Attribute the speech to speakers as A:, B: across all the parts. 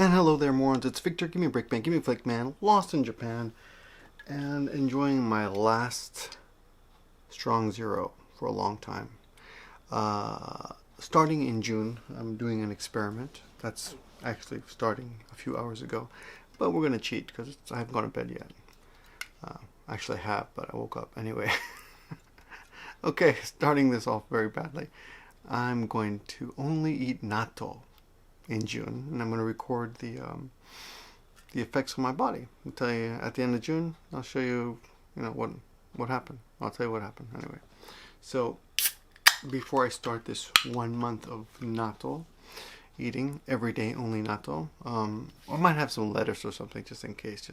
A: And hello there, morons. It's Victor, Give Me a Break Man, Give Me a Flick Man, lost in Japan, and enjoying my last strong zero for a long time. Starting in June, I'm doing an experiment. That's actually starting a few hours ago, but we're going to cheat because I haven't gone to bed yet. Actually, I have, but I woke up anyway. Okay, starting this off very badly. I'm going to only eat natto in June, and I'm going to record the effects on my body. I'll tell you at the end of June. I'll show you, what happened. I'll tell you what happened anyway. So before I start this 1 month of natto eating, every day only natto, I might have some lettuce or something just in case,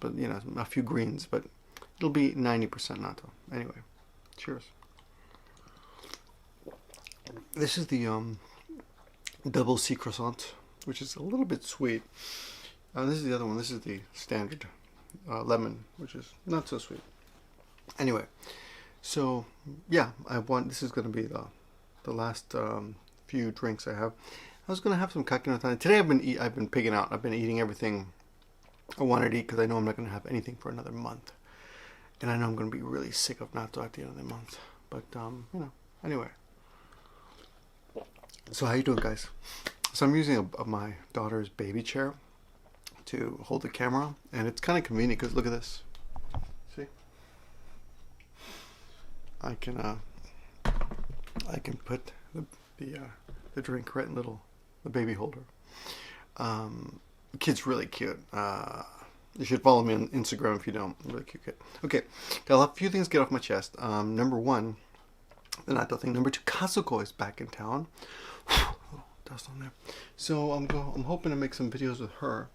A: but a few greens, but it'll be 90% natto. Anyway, cheers. This is the double C croissant, which is a little bit sweet. This is the other one. This is the standard lemon, which is not so sweet. Anyway, so yeah, this is going to be the last few drinks I have. I was going to have some kakino. Today I've been pigging out. I've been eating everything I wanted to eat because I know I'm not going to have anything for another month, and I know I'm going to be really sick of natto at the end of the month. But anyway. So how you doing, guys? So I'm using my daughter's baby chair to hold the camera, and it's kind of convenient because look at this. See, I can put the drink right in the baby holder. The kid's really cute. You should follow me on Instagram if you don't. Really cute kid. Okay, got a few things to get off my chest. Number one, the natto thing. Number two, Kazuko is back in town. Dust on there. So I'm hoping to make some videos with her.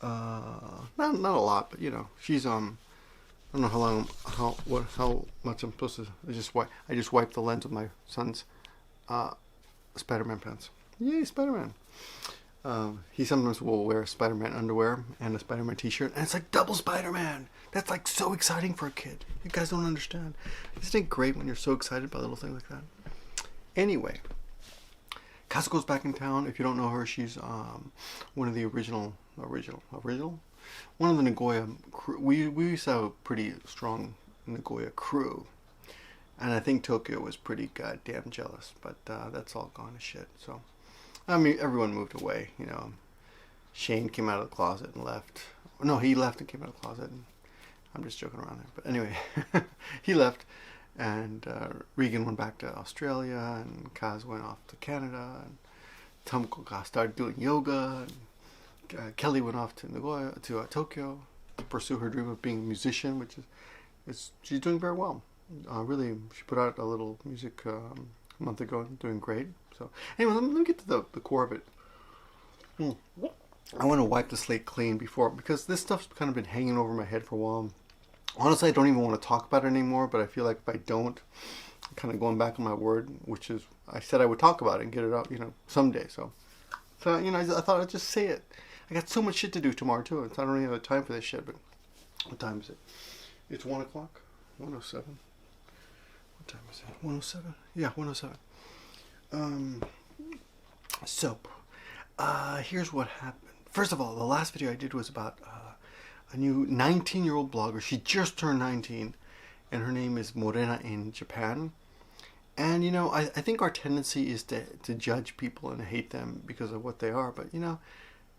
A: Not a lot, but she's I don't know how much I'm supposed to. I just wiped the lens of my son's Spider-Man pants. Yay, Spider-Man! He sometimes will wear Spider-Man underwear and a Spider-Man t-shirt, and it's like double Spider-Man. That's like so exciting for a kid. You guys don't understand. Isn't it great when you're so excited by a little thing like that? Anyway, Kazuko's back in town. If you don't know her, she's one of the original, one of the Nagoya crew. We used to have a pretty strong Nagoya crew, and I think Tokyo was pretty goddamn jealous. But that's all gone to shit. So, I mean, everyone moved away. Shane came out of the closet and left. No, he left and came out of the closet. And I'm just joking around there. But anyway, he left. And Regan went back to Australia, and Kaz went off to Canada, and Tomoko started doing yoga, and Kelly went off to Nagoya, to Tokyo, to pursue her dream of being a musician, which she's doing very well. Really, she put out a little music a month ago, doing great. So anyway, let me get to the core of it. I want to wipe the slate clean because this stuff's kind of been hanging over my head for a while. Honestly, I don't even want to talk about it anymore, but I feel like if I don't, I'm kind of going back on my word, which is I said I would talk about it and get it out, someday. So I thought I'd just say it. I got so much shit to do tomorrow, too. I don't really have time for this shit, but what time is it? It's 1 o'clock? 1:07. What time is it? 1:07? Yeah, 1:07. So, here's what happened. First of all, the last video I did was about a new 19-year-old blogger. She just turned 19, and her name is Mora in Japan. And I think our tendency is to judge people and hate them because of what they are. But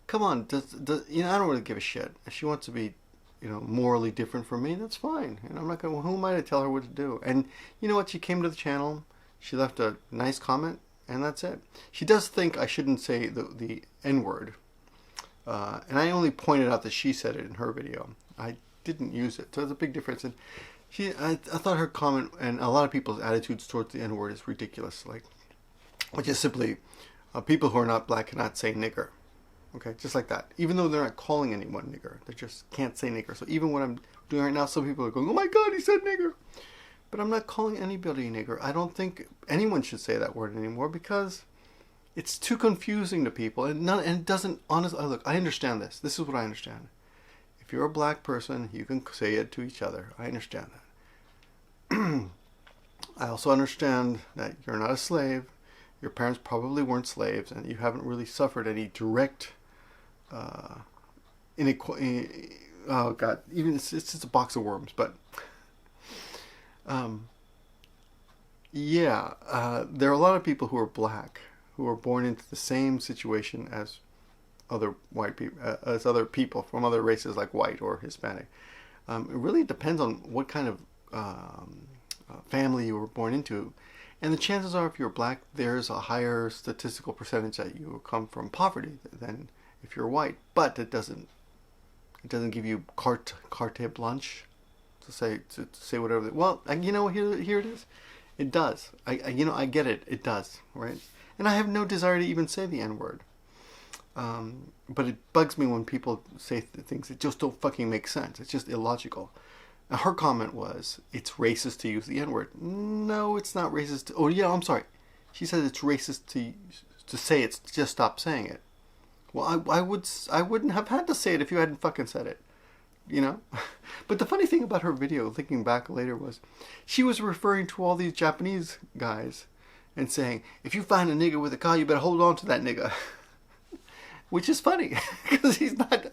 A: come on, I don't really give a shit. If she wants to be, morally different from me, that's fine. And I'm not gonna. Who am I to tell her what to do? And you know what? She came to the channel. She left a nice comment, and that's it. She does think I shouldn't say the N-word. And I only pointed out that she said it in her video. I didn't use it. So there's a big difference. And I thought her comment and a lot of people's attitudes towards the N-word is ridiculous. Which is simply, people who are not black cannot say nigger. Okay, just like that. Even though they're not calling anyone nigger. They just can't say nigger. So even what I'm doing right now, some people are going, oh my God, he said nigger. But I'm not calling anybody nigger. I don't think anyone should say that word anymore because it's too confusing to people, and it doesn't. Honestly, look, I understand this. This is what I understand. If you're a black person, you can say it to each other. I understand that. I also understand that you're not a slave. your parents probably weren't slaves, and you haven't really suffered any direct inequality. Oh God, even it's just a box of worms. But yeah, there are a lot of people who are black who are born into the same situation as other white people, as other people from other races like white or Hispanic. It really depends on what kind of family you were born into. And the chances are, if you're black, there's a higher statistical percentage that you come from poverty than if you're white. But it doesn't give you carte blanche to say whatever. Well, you know, here it is. It does. I get it. It does, right? And I have no desire to even say the N-word. But it bugs me when people say things that just don't fucking make sense. It's just illogical. Now, her comment was, it's racist to use the N-word. No, it's not racist. Oh, yeah, I'm sorry. She said it's racist to say it. Just stop saying it. Well, I wouldn't have had to say it if you hadn't fucking said it. You know? But the funny thing about her video, thinking back later, was she was referring to all these Japanese guys and saying, if you find a nigga with a car, you better hold on to that nigga. Which is funny, because he's not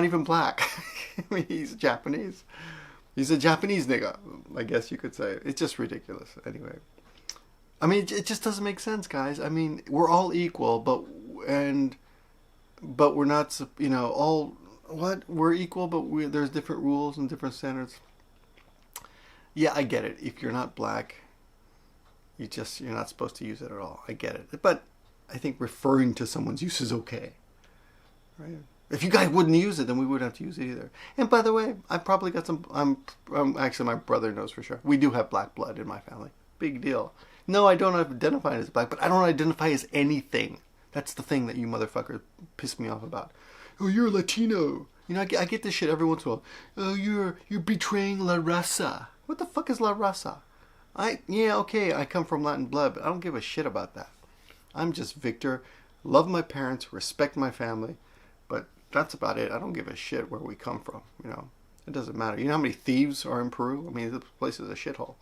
A: even black. I mean, he's Japanese. He's a Japanese nigga, I guess you could say. It's just ridiculous. Anyway, I mean, it just doesn't make sense, guys. I mean, we're all equal, but we're not, you know, all, what? We're equal, but there's different rules and different standards. Yeah, I get it. If you're not black, you're not supposed to use it at all. I get it. But I think referring to someone's use is okay, right? If you guys wouldn't use it, then we wouldn't have to use it either. And by the way, I probably got some, actually my brother knows for sure. We do have black blood in my family. Big deal. No, I don't identify as black, but I don't identify as anything. That's the thing that you motherfuckers piss me off about. Oh, you're Latino. You know, I get this shit every once in a while. Oh, you're betraying La Raza. What the fuck is La Raza? Yeah, okay, I come from Latin blood, but I don't give a shit about that. I'm just Victor. Love my parents, respect my family, but that's about it. I don't give a shit where we come from, you know. It doesn't matter. You know how many thieves are in Peru? I mean, this place is a shithole.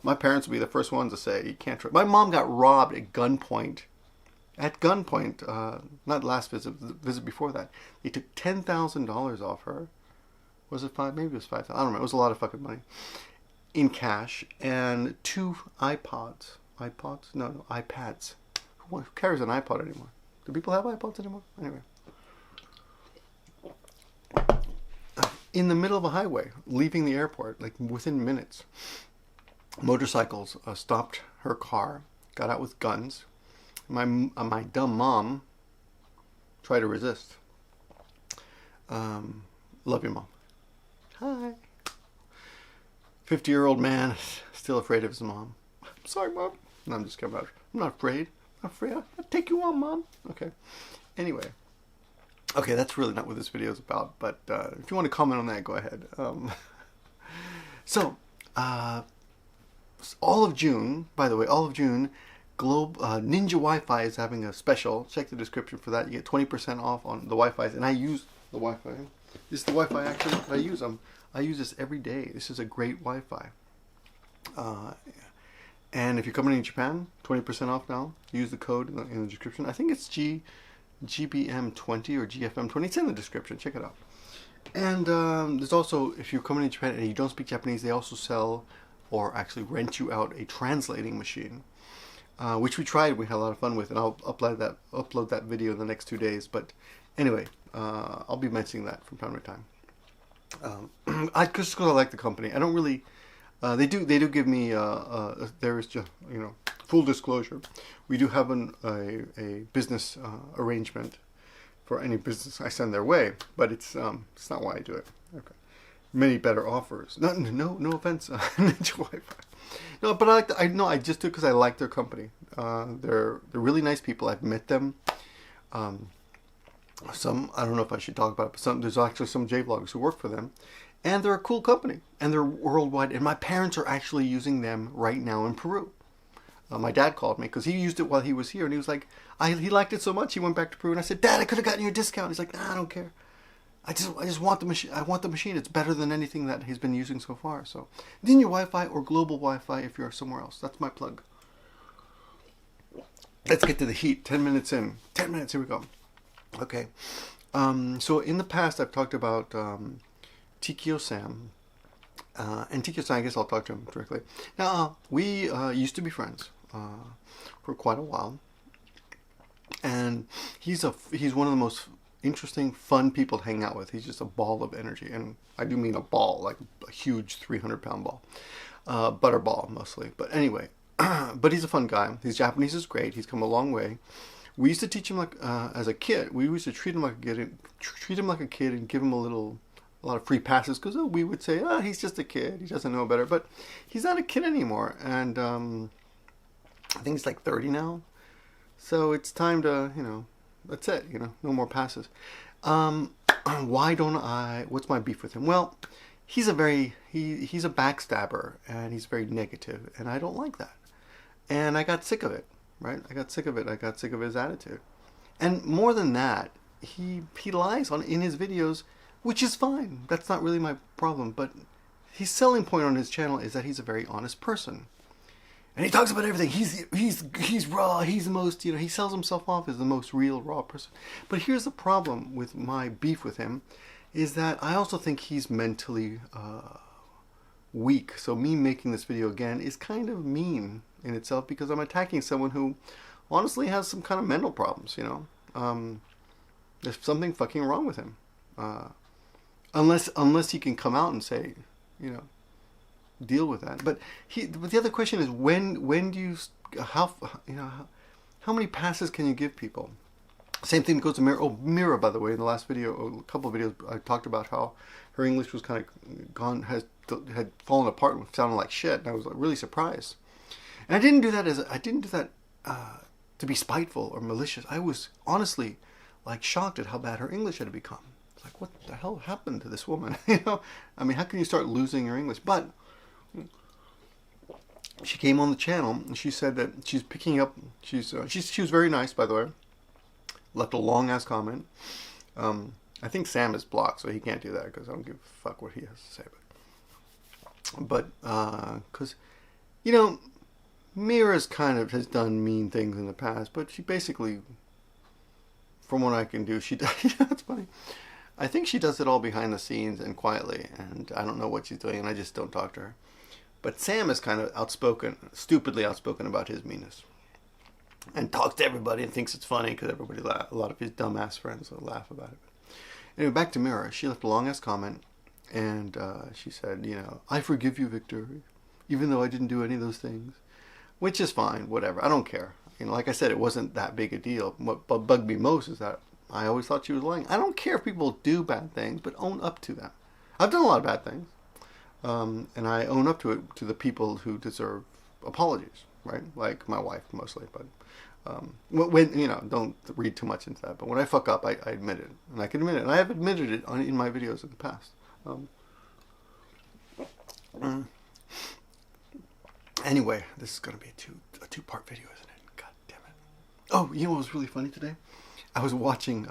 A: My parents would be the first ones to say, you can't trust. My mom got robbed at gunpoint. Not last visit, the visit before that. They took $10,000 off her. Was it five? Maybe it was 5,000. I don't remember. It was a lot of fucking money. In cash, and 2 iPods. iPods? No, iPads. Who carries an iPod anymore? Do people have iPods anymore? Anyway. In the middle of a highway, leaving the airport, like within minutes, motorcycles stopped her car, got out with guns. My dumb mom tried to resist. Love your mom. Hi. 50-year-old man, still afraid of his mom. I'm sorry, Mom. No, I'm just kidding. I'm not afraid. I'm afraid. I'll take you on, Mom. Okay. Anyway. Okay, that's really not what this video is about, but if you want to comment on that, go ahead. So, all of June, by the way, Ninja Wi-Fi is having a special. Check the description for that. You get 20% off on the Wi-Fi, and I use the Wi-Fi. This is the Wi-Fi actually that I use. I use this every day. This is a great Wi-Fi. And if you're coming in Japan, 20% off now. Use the code in the description. I think it's GBM20 or GFM20. It's in the description. Check it out. And there's also, if you're coming in Japan and you don't speak Japanese, they also sell or actually rent you out a translating machine, which we tried. We had a lot of fun with, and I'll upload that video in the next 2 days. But anyway, I'll be mentioning that from time to time. Just because I like the company. I don't really. They do give me. There is just, you know, full disclosure. We do have a business arrangement for any business I send their way, but it's not why I do it. Okay. Many better offers. No offense, Ninja Wi-Fi. No, but I just do it because I like their company. They're really nice people. I've met them. Some, I don't know if I should talk about it, but there's actually some J-vloggers who work for them, and they're a cool company, and they're worldwide, and my parents are actually using them right now in Peru. My dad called me because he used it while he was here, and he was like, he liked it so much he went back to Peru, and I said, Dad, I could have gotten you a discount. He's like, nah, I don't care. I just want the machine. I want the machine. It's better than anything that he's been using so far. So, Ninja Wi-Fi or Global Wi-Fi if you're somewhere else. That's my plug. let's get to the heat. 10 minutes in. 10 minutes, here we go. Okay. So in the past, I've talked about TkyoSam. And TkyoSam, I guess I'll talk to him directly. Now, we used to be friends for quite a while. And he's one of the most interesting, fun people to hang out with. He's just a ball of energy. And I do mean a ball, like a huge 300-pound ball. Butterball, mostly. But anyway, but he's a fun guy. His Japanese is great. He's come a long way. We used to teach him like as a kid. We used to treat him like a kid and give him a lot of free passes because we would say, he's just a kid. He doesn't know better. But he's not a kid anymore. And I think he's like 30 now. So it's time to, that's it. No more passes. Why don't I? What's my beef with him? Well, he's a backstabber and he's very negative, and I don't like that. And I got sick of it. Right? I got sick of it. I got sick of his attitude. And more than that, he lies in his videos, which is fine. That's not really my problem. But his selling point on his channel is that he's a very honest person. And he talks about everything. He's raw. He's the most, he sells himself off as the most real, raw person. But here's the problem with my beef with him, is that I also think he's mentally weak. So me making this video again is kind of mean in itself because I'm attacking someone who honestly has some kind of mental problems, There's something fucking wrong with him. Unless he can come out and say, deal with that. But the other question is when do you how many passes can you give people? Same thing goes to Mera. Oh, Mera, by the way, in the last video, a couple of videos, I talked about how her English was kind of had fallen apart and sounded like shit. And I was really surprised. And I didn't do that to be spiteful or malicious. I was honestly shocked at how bad her English had become. It's like, what the hell happened to this woman? I mean, how can you start losing your English? But she came on the channel and she said that she's picking up. She was very nice, by the way. Left a long ass comment. I think Sam is blocked, so he can't do that because I don't give a fuck what he has to say. But because Mira's has done mean things in the past, but she basically, from what I can do, she does. That's funny. I think she does it all behind the scenes and quietly, and I don't know what she's doing, and I just don't talk to her. But Sam is kind of stupidly outspoken about his meanness, and talks to everybody and thinks it's funny because everybody a lot of his dumbass friends will laugh about it. Anyway, back to Mera. She left a long ass comment, and she said, I forgive you, Victor, even though I didn't do any of those things. Which is fine, whatever. I don't care. Like I said, it wasn't that big a deal. What bugged me most is that I always thought she was lying. I don't care if people do bad things, but own up to them. I've done a lot of bad things. And I own up to it, to the people who deserve apologies, right? Like my wife, mostly. But don't read too much into that. But when I fuck up, I admit it. And I can admit it. And I have admitted it in my videos in the past. Anyway, this is going to be a two-part video, isn't it? God damn it. Oh, you know what was really funny today? I was watching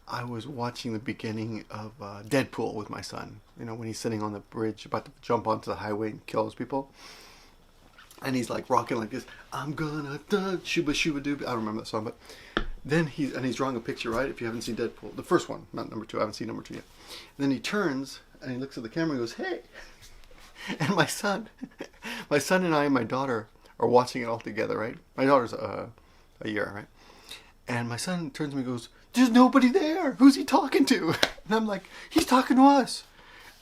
A: the beginning of Deadpool with my son. When he's sitting on the bridge about to jump onto the highway and kill those people. And he's rocking like this. I'm gonna shuba shuba dooba. I don't remember that song, but then he's drawing a picture, right? If you haven't seen Deadpool, the first one, not number 2. I haven't seen number 2 yet. And then he turns and he looks at the camera and goes, "Hey!" And my son and I and my daughter are watching it all together, right? My daughter's a year, right? And my son turns to me and goes, "There's nobody there. Who's he talking to?" And I'm like, "He's talking to us."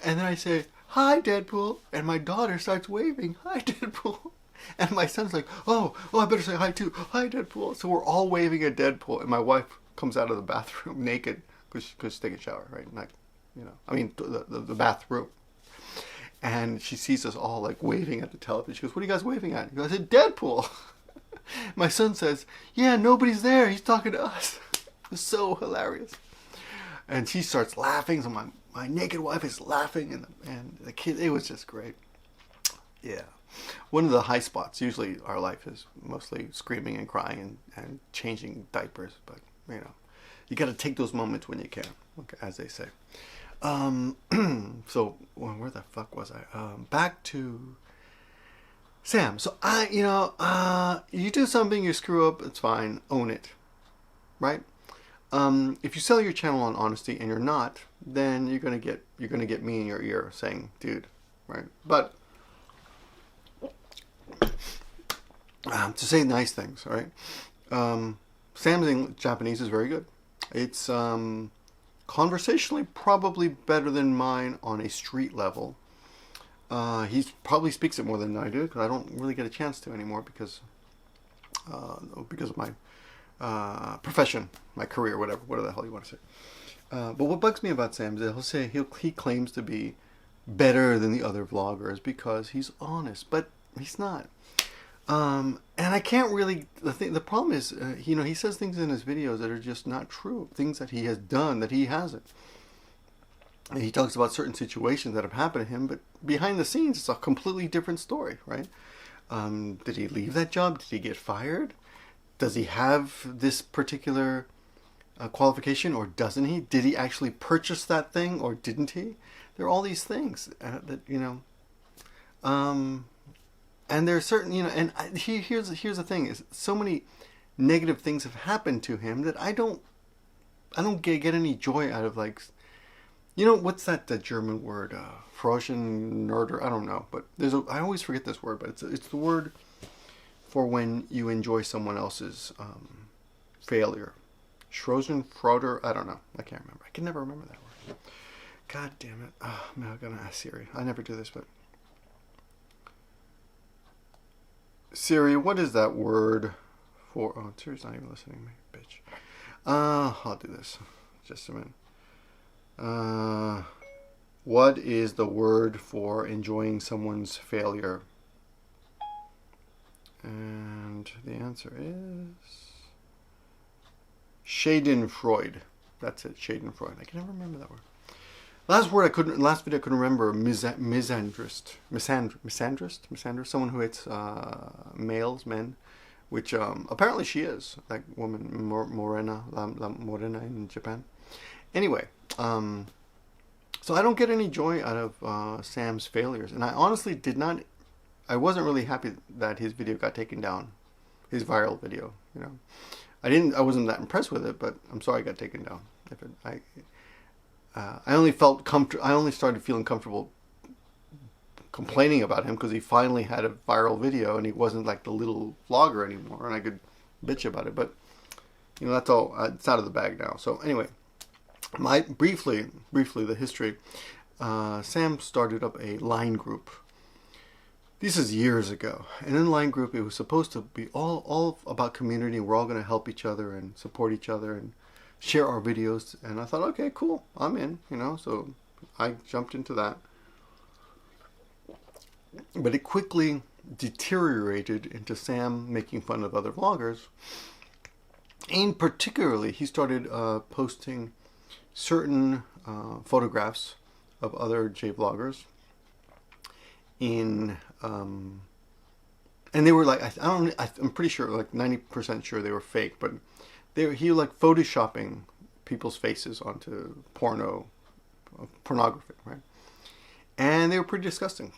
A: And then I say, "Hi, Deadpool." And my daughter starts waving, "Hi, Deadpool." And my son's like, oh, I better say hi too. "Hi, Deadpool." So we're all waving at Deadpool. And my wife comes out of the bathroom naked because she's taking a shower, right? The bathroom. And she sees us all waving at the television. She goes, "What are you guys waving at?" I said, "Deadpool." My son says, "Yeah, nobody's there. He's talking to us." It's so hilarious. And she starts laughing. So my naked wife is laughing, and the kid. It was just great. Yeah. One of the high spots. Usually our life is mostly screaming and crying and changing diapers. But, you got to take those moments when you can, as they say. So where the fuck was I? Back to Sam, so you do something, you screw up, it's fine, own it, right? If you sell your channel on honesty and you're not, then you're gonna get me in your ear saying, dude, right? But to say nice things, all right? Sam's Japanese is very good. It's conversationally probably better than mine on a street level. He probably speaks it more than I do, because I don't really get a chance to anymore because of my profession, my career, whatever the hell you want to say. But what bugs me about Sam is he claims to be better than the other vloggers because he's honest, but he's not. And I can't really. The problem is, he says things in his videos that are just not true. Things that he has done that he hasn't. And he talks about certain situations that have happened to him, but behind the scenes, it's a completely different story, right? Did he leave that job? Did he get fired? Does he have this particular qualification, or doesn't he? Did he actually purchase that thing, or didn't he? There are all these things that and there's certain, and here's the thing: is so many negative things have happened to him that I don't get any joy out of, like, what's that German word, Froschen I don't know, but I always forget this word, but it's the word for when you enjoy someone else's failure. Schroeder, I don't know. I can't remember. I can never remember that word. God damn it. Oh, I'm not gonna ask Siri. I never do this, but Siri, what is that word for? Oh, Siri's not even listening to me, bitch. I'll do this. Just a minute. What is the word for enjoying someone's failure? And the answer is Schadenfreude. That's it, Schadenfreude. I can never remember that word. Last video I couldn't remember, misandrist, someone who hates men, which apparently she is, that woman, Morena, La Morena in Japan. Anyway, so I don't get any joy out of Sam's failures, and I honestly I wasn't really happy that his video got taken down, his viral video, I wasn't that impressed with it, but I'm sorry it got taken down. I only started feeling comfortable complaining about him because he finally had a viral video and he wasn't like the little vlogger anymore, and I could bitch about it. But that's all. It's out of the bag now. So anyway, briefly the history. Sam started up a line group. This is years ago, and in the line group it was supposed to be all about community. We're all going to help each other and support each other and share our videos, and I thought, okay, cool, I'm in, so I jumped into that. But it quickly deteriorated into Sam making fun of other vloggers, and particularly he started posting certain photographs of other J vloggers in and they were like, I'm pretty sure, like 90% sure they were fake, but he like photoshopping people's faces onto pornography, right? And they were pretty disgusting.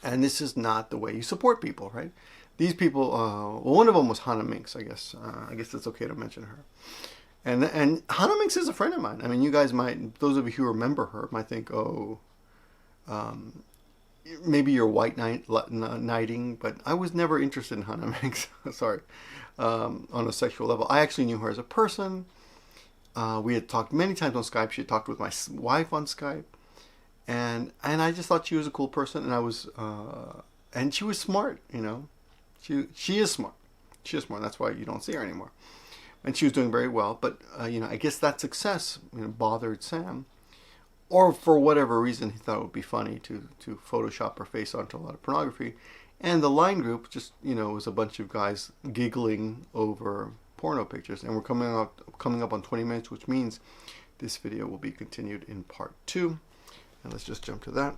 A: And this is not the way you support people, right? These people, well, one of them was Hana Minx, I guess. I guess it's okay to mention her. And Hana Minx is a friend of mine. I mean, you guys might, those of you who remember her, might think, oh, maybe you're white knighting, but I was never interested in Hana Minx. Sorry. On a sexual level. I actually knew her as a person. We had talked many times on Skype. She had talked with my wife on Skype. And I just thought she was a cool person, and I was, and she was smart, She is smart. She is smart. That's why you don't see her anymore. And she was doing very well. But, I guess that success bothered Sam. Or for whatever reason, he thought it would be funny to Photoshop her face onto a lot of pornography. And the line group just, was a bunch of guys giggling over porno pictures. And we're coming up on 20 minutes, which means this video will be continued in part 2. And let's just jump to that.